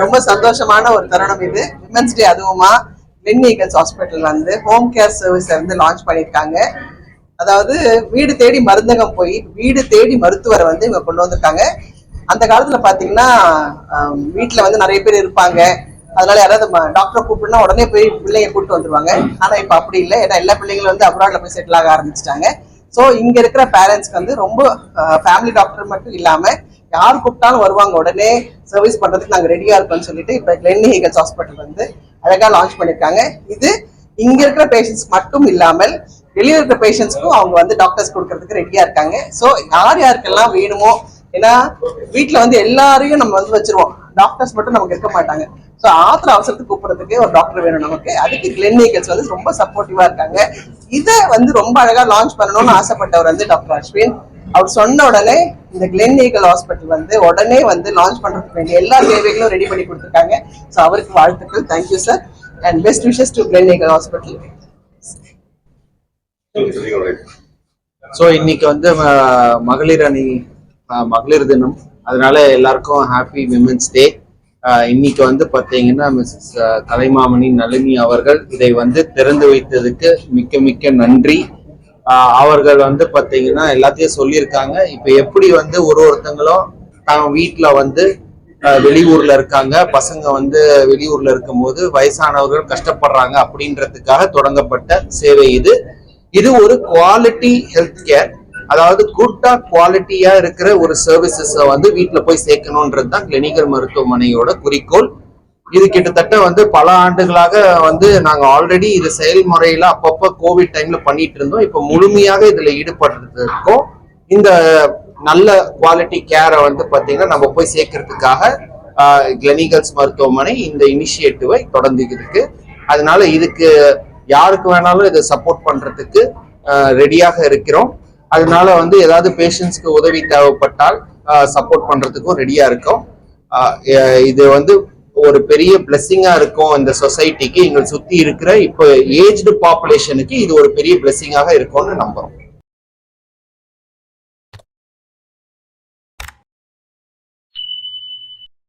ரொம்ப சந்தோஷமான ஒரு தருணம் இது. விமென்ஸ் டே அதுவுமா கிளென் ஈகிள்ஸ் ஹாஸ்பிட்டல் வந்து ஹோம் கேர் சர்வீஸ் வந்து லான்ச் பண்ணியிருக்காங்க. அதாவது வீடு தேடி மருந்தகம் போய் வீடு தேடி மருத்துவரை வந்து இவங்க கொண்டு வந்திருக்காங்க. அந்த காலத்துல பாத்தீங்கன்னா வீட்டுல வந்து நிறைய பேர் இருப்பாங்க, அதனால யாராவது டாக்டரை கூப்பிடுனா உடனே போய் பிள்ளைங்க கூப்பிட்டு வந்துருவாங்க. ஆனா இப்ப அப்படி இல்லை, ஏன்னா எல்லா பிள்ளைங்களும் வந்து அப்ராட்ல போய் செட்டில் ஆக ஆரம்பிச்சிட்டாங்க. ஸோ இங்க இருக்கிற பேரண்ட்ஸ்க்கு வந்து ரொம்ப ஃபேமிலி டாக்டர் மட்டும் இல்லாம யார் கூப்பிட்டாலும் வருவாங்க, உடனே சர்வீஸ் பண்றதுக்கு நாங்க ரெடியா இருக்கோம்னு சொல்லிட்டு இப்ப கிளென் ஈகிள்ஸ் ஹாஸ்பிட்டல் வந்து அழகா லான்ச் பண்ணிருக்காங்க. இது இங்க இருக்கிற பேஷண்ட்ஸ் மட்டும் இல்லாமல் வெளியே இருக்கிற பேஷண்ட்ஸ்க்கும் அவங்க வந்து டாக்டர்ஸ் கொடுக்கறதுக்கு ரெடியா இருக்காங்க. ஸோ யார் யாருக்கெல்லாம் வேணுமோ, ஏன்னா வீட்டுல வந்து எல்லாரையும் நம்ம வந்து வச்சிருவோம், டாக்டர்ஸ் மட்டும் நமக்கு இருக்க மாட்டாங்க. ஸோ ஆத்திர அவசரத்துக்கு கூப்பிடுறதுக்கு ஒரு டாக்டர் வேணும் நமக்கு. அதுக்கு கிளென் ஈகிள்ஸ் வந்து ரொம்ப சப்போர்ட்டிவா இருக்காங்க. இதை வந்து ரொம்ப அழகா லான்ச் பண்ணணும்னு ஆசைப்பட்டவர் வந்து டாக்டர் அஸ்வின். அவர் சொன்ன உடனே இந்த கிளென் ஈகிள் ஹாஸ்பிட்டல் வந்து உடனே வந்து லான்ச் பண்றதுக்கு வேண்டிய எல்லா தேவைகளும் ரெடி பண்ணி கொடுத்துருக்காங்க. ஸோ அவருக்கு வாழ்த்துக்கள். Thank you sir and best wishes to Glen Eagle Hospital. So இன்னைக்கு வந்து மகளிர் அணி மகளிர் தினம், அதனால எல்லாருக்கும் ஹாப்பி விமென்ஸ் டே. இன்னைக்கு வந்து பார்த்தீங்கன்னா மிஸ்ஸஸ் கலைமாமணி நளினி அவர்கள் இதை வந்து திறந்து வைத்ததுக்கு மிக்க மிக்க நன்றி. அவர்கள் வந்து பார்த்தீங்கன்னா எல்லாத்தையும் சொல்லியிருக்காங்க. இப்போ எப்படி வந்து ஒருத்தங்களும் தான் வீட்டில் வந்து வெளியூர்ல இருக்காங்க, பசங்க வந்து வெளியூர்ல இருக்கும் போது வயசானவர்கள் கஷ்டப்படுறாங்க அப்படின்றதுக்காக தொடங்கப்பட்ட சேவை இது. இது ஒரு குவாலிட்டி ஹெல்த் கேர், அதாவது குட்டா குவாலிட்டியா இருக்கிற ஒரு சர்வீசஸ் வந்து வீட்டுல போய் சேர்க்கணும்ன்றது தான் கிளென் ஈகிள் மருத்துவமனையோட குறிக்கோள். இது கிட்டத்தட்ட வந்து பல ஆண்டுகளாக வந்து நாங்க ஆல்ரெடி இது செயல்முறையில அப்பப்போ கோவிட் டைம்ல பண்ணிட்டு இருந்தோம். இப்ப முழுமையாக இதுல ஈடுபட்டு இருக்கோம். இந்த நல்ல குவாலிட்டி கேரை வந்து பாத்தீங்கன்னா நம்ம போய் சேர்க்கறதுக்காக கிளென் ஈகிள்ஸ் மருத்துவமனை இந்த இனிஷியேட்டிவை தொடர்ந்து இருக்கு. அதனால இதுக்கு யாருக்கு வேணாலும் இதை சப்போர்ட் பண்றதுக்கு ரெடியாக இருக்கிறோம். அதனால வந்து ஏதாவது பேஷண்ட்ஸ்க்கு உதவி தேவைப்பட்டால் சப்போர்ட் பண்றதுக்கும் ரெடியா இருக்கும். இது வந்து ஒரு பெரிய பிளெஸிங்கா இருக்கும் இந்த சொசைட்டிக்கு. எங்களை சுத்தி இருக்கிற இப்போ ஏஜ்டு பாப்புலேஷனுக்கு இது ஒரு பெரிய பிளெஸிங்காக இருக்கும்னு நம்புறோம்.